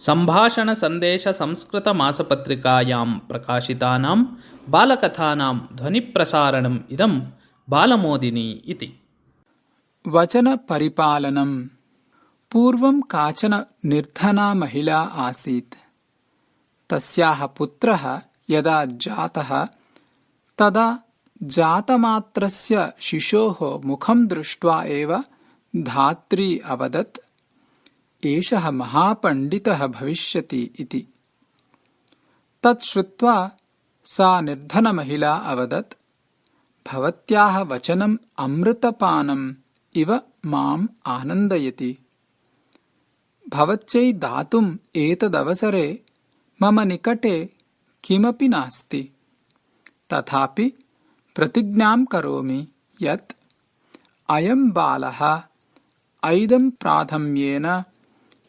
सम्भाषणसन्देशसंस्कृतमासपत्रिकायां प्रकाशितानां बालकथानां ध्वनिप्रसारणम् इदं बालमोदिनी इति। वचनपरिपालनं। पूर्वं काचन निर्धना महिला आसीत्। तस्याः पुत्रः यदा जातः तदा जातमात्रस्य शिशोः मुखं दृष्ट्वा एव धात्री अवदत्, एषः महापण्डितः भविष्यति इति। तत् श्रुत्वा सा निर्धनमहिला अवदत्, भवत्याः वचनम् अमृतपानम् इव माम् आनन्दयति। भवत्यै दातुम् एतदवसरे मम निकटे किमपि नास्ति। तथापि प्रतिज्ञां करोमि यत् अयं बालः ऐदम्प्राथम्येन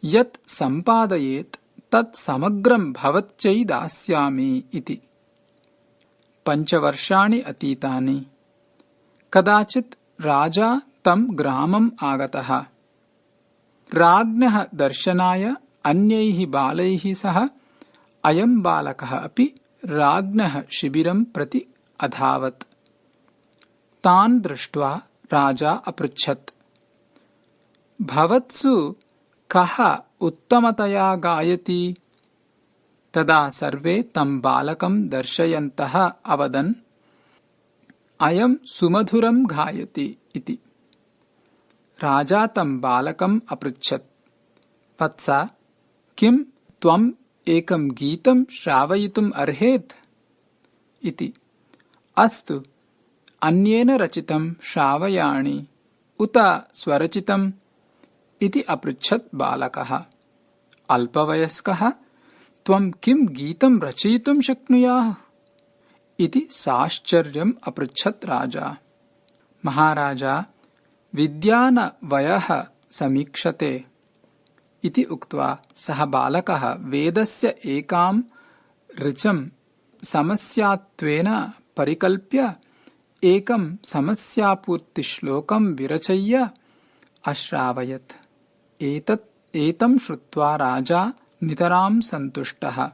यत् सम्पादयेत् तत् समग्रं भवत्यै दास्यामि इति। 5 वर्षाणि अतीतानि। कदाचित् राजा तं ग्रामम् आगतः। राज्ञः दर्शनाय अन्यैः बालैः सह अयं बालकः अपि राज्ञः शिबिरं प्रति अधावत्। तान् दृष्ट्वा राजा अपृच्छत्, भवत्सु कः उत्तमतया गायति? तदा सर्वे तं बालकं दर्शयन्तः अवदन्, अयं सुमधुरं गायति इति। राजा तं बालकम् अपृच्छत्, वत्स, किं त्वम् एकं गीतं श्रावयितुम् अर्हेत् इति। अस्तु, अन्येन रचितं श्रावयाणि उत स्वरचितम् इति अपृच्छत् बालकः। अल्पवयस्कः, त्वं किं गीतं रचयितुं शक्नुयाः इति साश्चर्यम् अपृच्छत् राजा। महाराजा, विद्या न वयः समीक्षते इति उक्त्वा सः बालकः वेदस्य एकां ऋचं समस्यात्वेन परिकल्प्य एकं समस्यापूर्तिश्लोकं विरचय्य अश्रावयत्। एतं श्रुत्वा राजा नितरां सन्तुष्टः।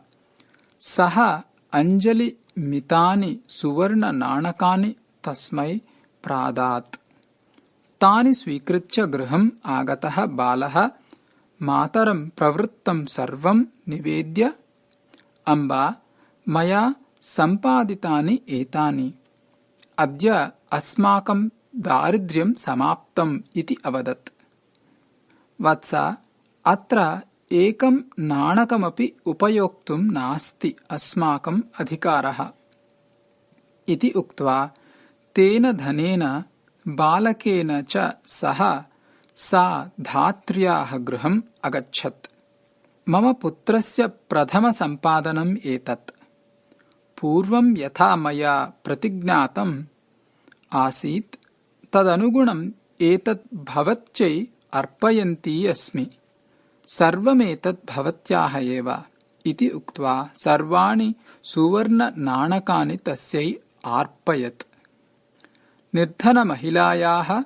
सः अञ्जलिमितानि सुवर्णनाणकानि तस्मै प्रादात्। तानि स्वीकृत्य गृहम् आगतः बालः मातरं प्रवृत्तं सर्वं निवेद्य, अम्बा, मया सम्पादितानि एतानि। अद्य अस्माकं दारिद्र्यं समाप्तम् इति अवदत्। वत्स, अत्र एकं नाणकमपि उपयोक्तुं नास्ति अस्माकम् अधिकारः इति उक्त्वा तेन धनेन बालकेन च सह सा धात्र्याः गृहम् अगच्छत्। मम पुत्रस्य प्रथमसम्पादनम् एतत्। पूर्वं यथा मया प्रतिज्ञातम् आसीत् तदनुगुणम् एतत् भवत्यै अर्पयन्ती अस्मि। सर्वमेतत् भवत्याः एव इति उक्त्वा सर्वाणि सुवर्णनाणकानि तस्यै आर्पयत्। निर्धनमहिलायाः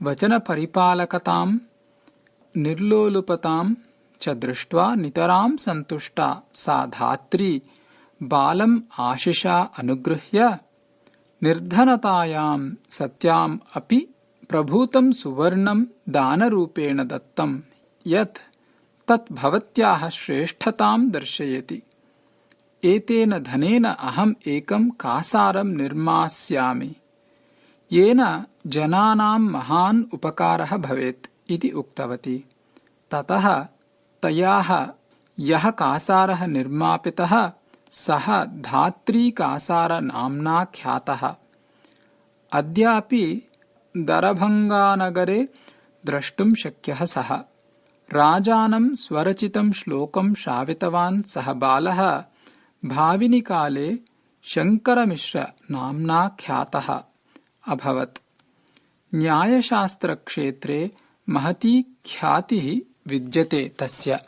वचनपरिपालकतां निर्लोलुपतां च दृष्ट्वा नितरां सन्तुष्टा सा धात्री बालम् आशिषा अनुगृह्य निर्धनतायां सत्याम् अपि प्रभूतं सुवर्णं दानरूपेण दत्तं यत् तत् भवत्याः श्रेष्ठतां दर्शयति। एतेन धनेन अहम् एकं कासारं निर्मास्यामि येन जनानां महान् उपकारः भवेत् इति उक्तवती। ततः तयाः यः कासारः निर्मापितः सः धात्रीकासारनाम्ना ख्यातः। अद्यापि दरभङ्गानगरे द्रष्टुं शक्यः सः। राजानं स्वरचितं श्लोकं श्रावितवान् सः बालः भाविनिकाले शङ्करमिश्र नाम्ना ख्यातः अभवत्। न्यायशास्त्रक्षेत्रे महती ख्यातिः विद्यते तस्य।